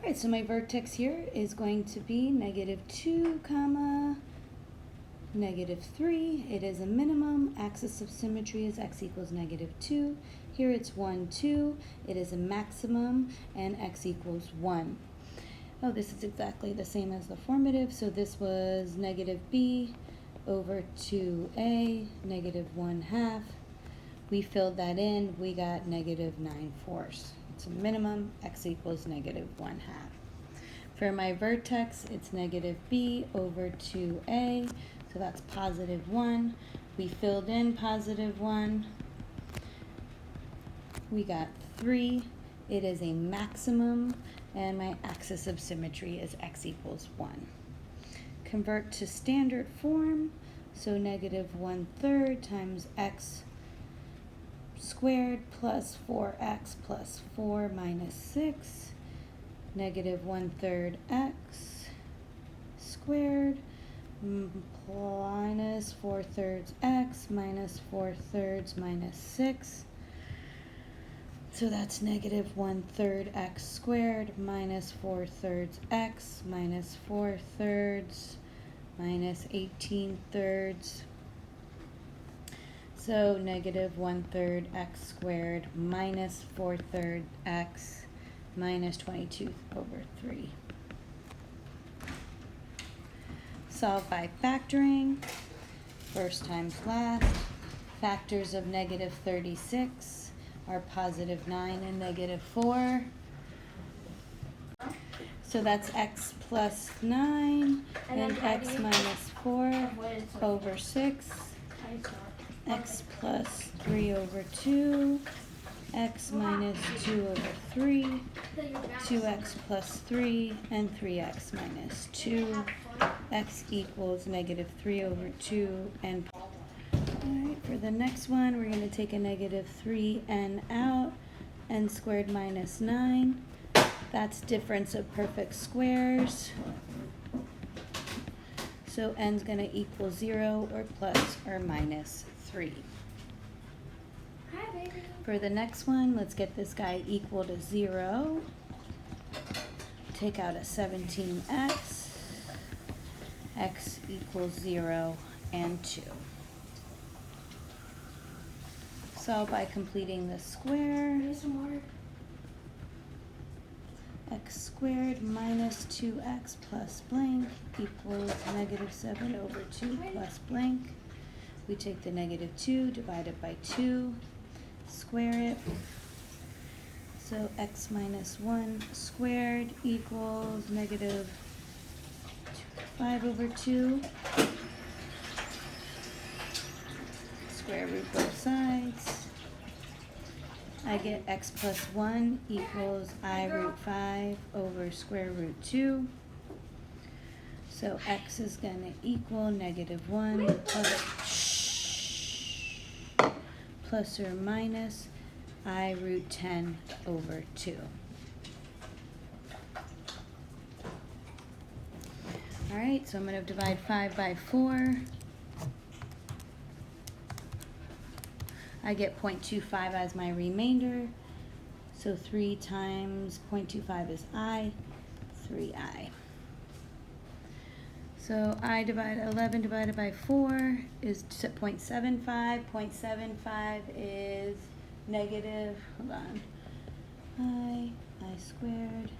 Alright, so my vertex here is going to be -2, comma, -3. It is a minimum. Axis of symmetry is x equals -2. Here it's 1, 2. It is a maximum, and x equals 1. Oh, this is exactly the same as the formative, so this was -b over 2a, -1/2. We filled that in, we got -9/4. It's a minimum, x equals -1/2. For my vertex, it's -b over 2a, so that's +1. We filled in +1. We got 3. It is a maximum, and my axis of symmetry is x equals 1. Convert to standard form, so -1/3 times x squared plus 4x plus 4 minus 6, -1/3 x squared minus 4/3 x minus 4/3 minus 6. So that's -1/3 x squared minus 4/3 x minus 4/3 minus 18/3. So -1/3 x squared minus 4/3 x minus 22/3. Solve by factoring. First times last. Factors of -36 are +9 and -4. So that's x plus 9 and x minus 4 over 6. X plus 3 over 2, x minus 2 over 3, 2x plus 3, and 3x minus 2. X equals -3 over 2. And alright, for the next one, we're going to take a -3n out, n squared minus 9. That's difference of perfect squares. So n's going to equal 0 or plus or minus 3. Hi, baby. For the next one, let's get this guy equal to 0. Take out a 17x. X equals 0 and 2. Solve by completing the square. Need some water? X squared minus 2x plus blank equals -7 over 2 plus blank. We take the -2, divide it by 2, square it. So x minus 1 squared equals -5 over 2. Square root both sides. I get x plus 1 equals I root 5 over square root 2. So x is going to equal -1 plus or minus I root 10 over 2. Alright, so I'm going to divide 5 by 4. I get 0.25 as my remainder. So 3 times 0.25 is I, 3I. So 11 divided by 4 is 0.75. 0.75 is hold on, I squared,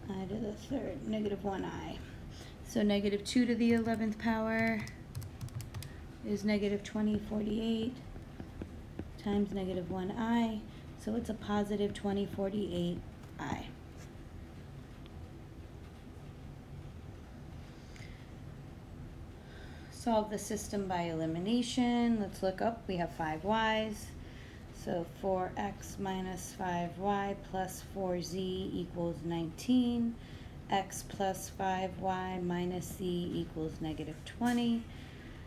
I to the third, -1I. So -2 to the 11th power is -2048 times -1I. So it's a positive 2048I. Solve the system by elimination. Let's look up. We have 5 y's. So 4x minus 5y plus 4z equals 19. X plus 5y minus z equals -20.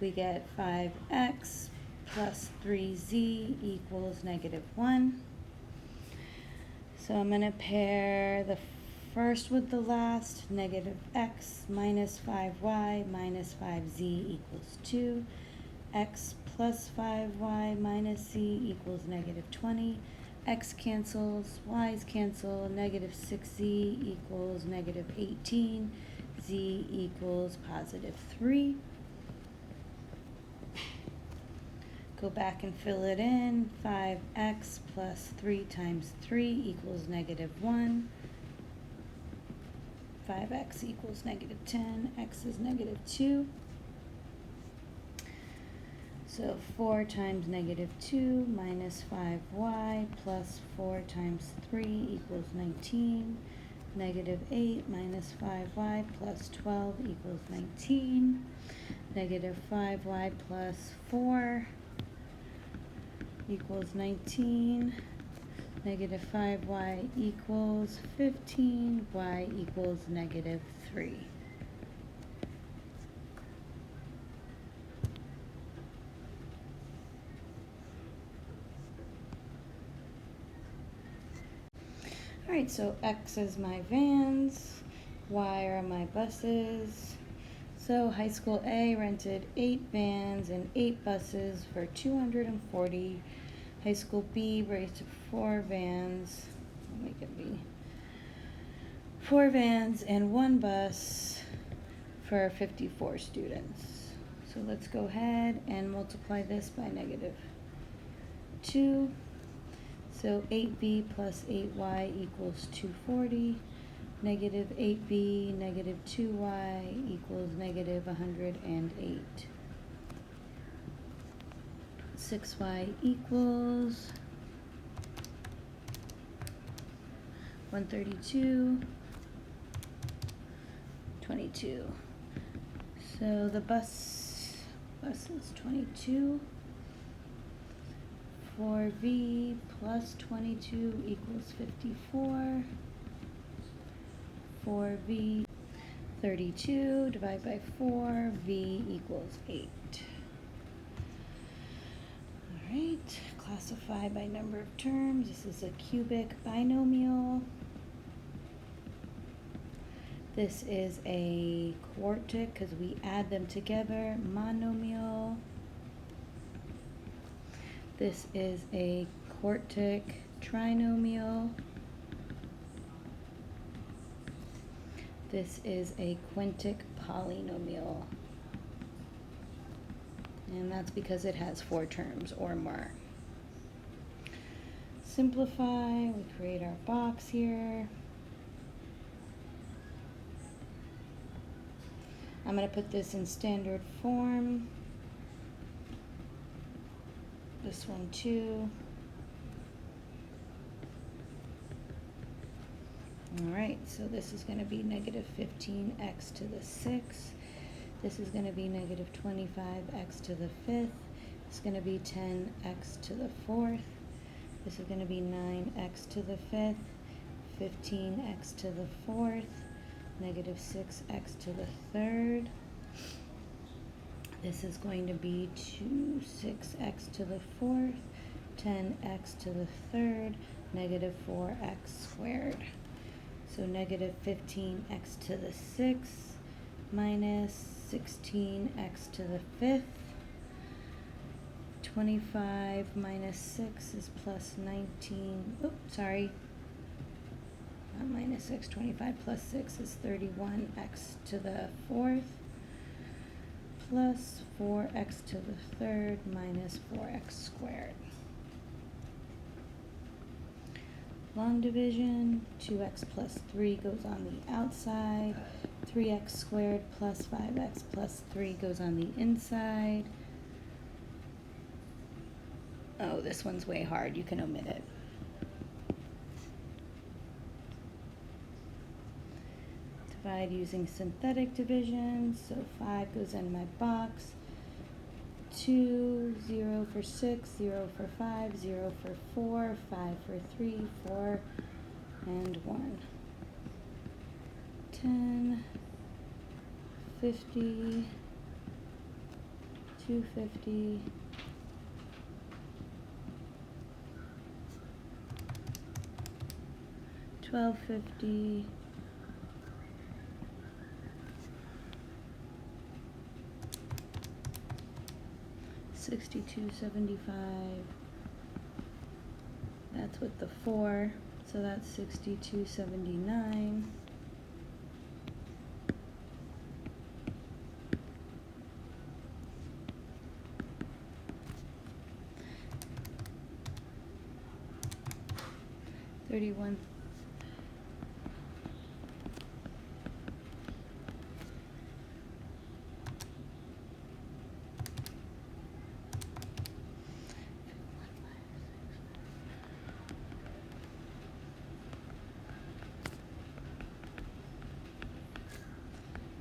We get 5x plus 3z equals -1. So I'm going to pair the first with the last. -x minus 5y minus 5z equals 2. X plus 5y minus z equals -20. x cancels, y's cancel, negative 6z equals negative 18, z equals positive 3. Go back and fill it in. 5x plus 3 times 3 equals negative 1. 5x equals negative 10. X is negative 2. So 4 times negative 2 minus 5y plus 4 times 3 equals 19. Negative 8 minus 5y plus 12 equals 19. Negative 5y plus 4 equals 19. Negative 5y equals 15. Y equals negative 3. Alright, so X is my vans, Y are my buses. So high school A rented 8 vans and 8 buses for $240. High school B rented 4 vans, I'll make it B, 4 vans and 1 bus for 54 students. So let's go ahead and multiply this by negative 2. So 8b plus 8y equals 240. Negative 8b, negative 2y equals negative 108. 6y equals 132, 22. So the bus is 22. 4v plus 22 equals 54. 4v 32, divide by 4, v equals 8. Alright, classify by number of terms. This is a cubic binomial. This is a quartic because we add them together, monomial. This is a quartic trinomial. This is a quintic polynomial. And that's because it has 4 terms or more. Simplify, we create our box here. I'm going to put this in standard form. This one too. Alright, so this is going to be negative 15x to the 6th. This is going to be negative 25x to the 5th. It's going to be 10x to the 4th. This is going to be 9x to the 5th. 15x to the 4th. Negative 6x to the 3rd. This is going to be 6x to the 4th. 10x to the 3rd. Negative 4x squared. So negative 15x to the 6th minus 16x to the 5th. 25 minus 6 is plus 19. Oops, sorry. Not minus 6. 25 plus 6 is 31x to the 4th. Plus 4x to the 3rd minus 4x squared. Long division, 2x plus 3 goes on the outside. 3x squared plus 5x plus 3 goes on the inside. Oh, this one's way hard. You can omit it. Divide using synthetic division. So 5 goes in my box. 2, 0 for 6, 0 for 5, 0 for 4, 5 for 3, 4, and 1. 10, 50, 250, 1250, 62.75. that's with the 4, so that's 6279. $31.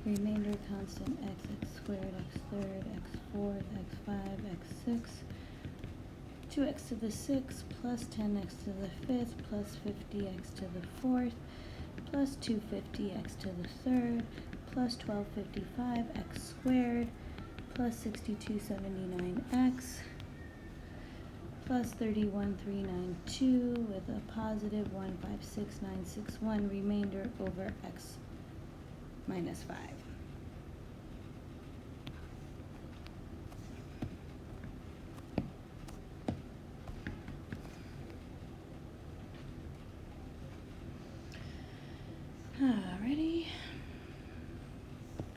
Remainder constant x squared, x third, x fourth, x 5, x 6. 2x to the 6 plus 10x to the 5th plus 50x to the 4th plus 250x to the 3rd plus 1255x squared plus 6279x plus 31392 with a positive 156961 remainder over x minus 5. Alrighty.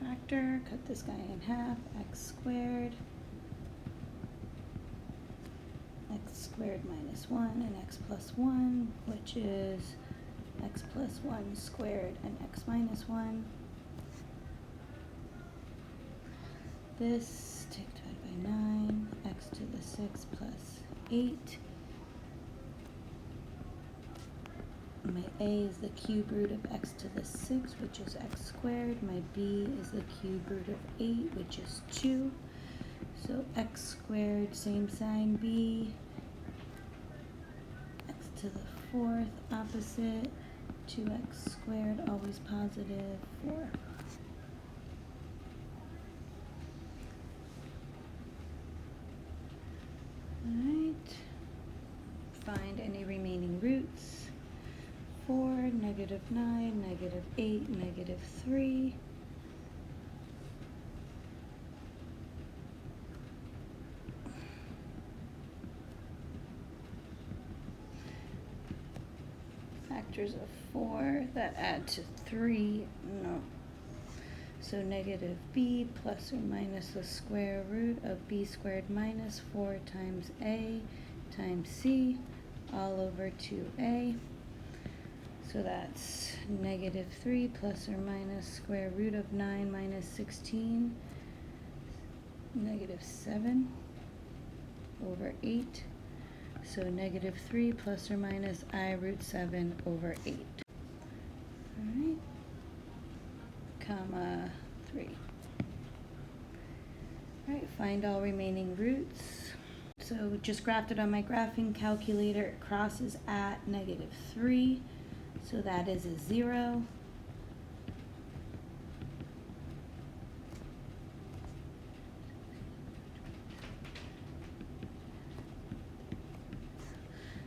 Factor, cut this guy in half, x squared minus 1 and x plus 1, which is x plus 1 squared and x minus 1. This, take divided by 9, x to the 6 plus 8. My a is the cube root of x to the 6, which is x squared. My b is the cube root of 8, which is 2. So x squared, same sign, b. X to the 4th, opposite. 2x squared, always positive, 4. Alright. Find any remaining roots. 4, negative 9, negative 8, negative 3. Factors of 4 that add to 3, no. So negative b plus or minus the square root of b squared minus 4 times a times c all over 2a. So that's negative 3 plus or minus square root of 9 minus 16, negative 7 over 8. So negative 3 plus or minus I root 7 over 8. Alright, comma 3. Alright, find all remaining roots. So just graphed it on my graphing calculator. It crosses at negative 3. So that is a 0.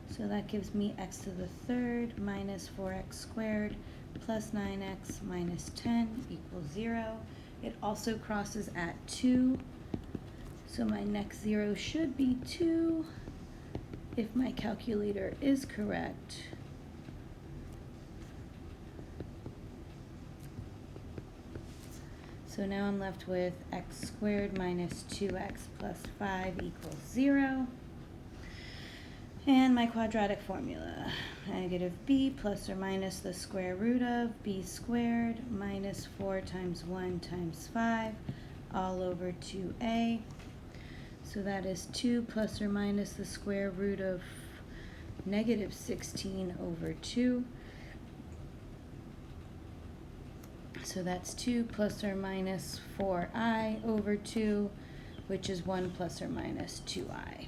So that gives me x to the 3rd minus 4x squared plus 9x minus 10 equals 0. It also crosses at 2. So my next 0 should be 2 if my calculator is correct. So now I'm left with x squared minus 2x plus 5 equals 0. And my quadratic formula, negative b plus or minus the square root of b squared minus 4 times 1 times 5 all over 2a. So that is 2 plus or minus the square root of negative 16 over 2. So that's 2 plus or minus 4i over 2, which is 1 plus or minus 2i.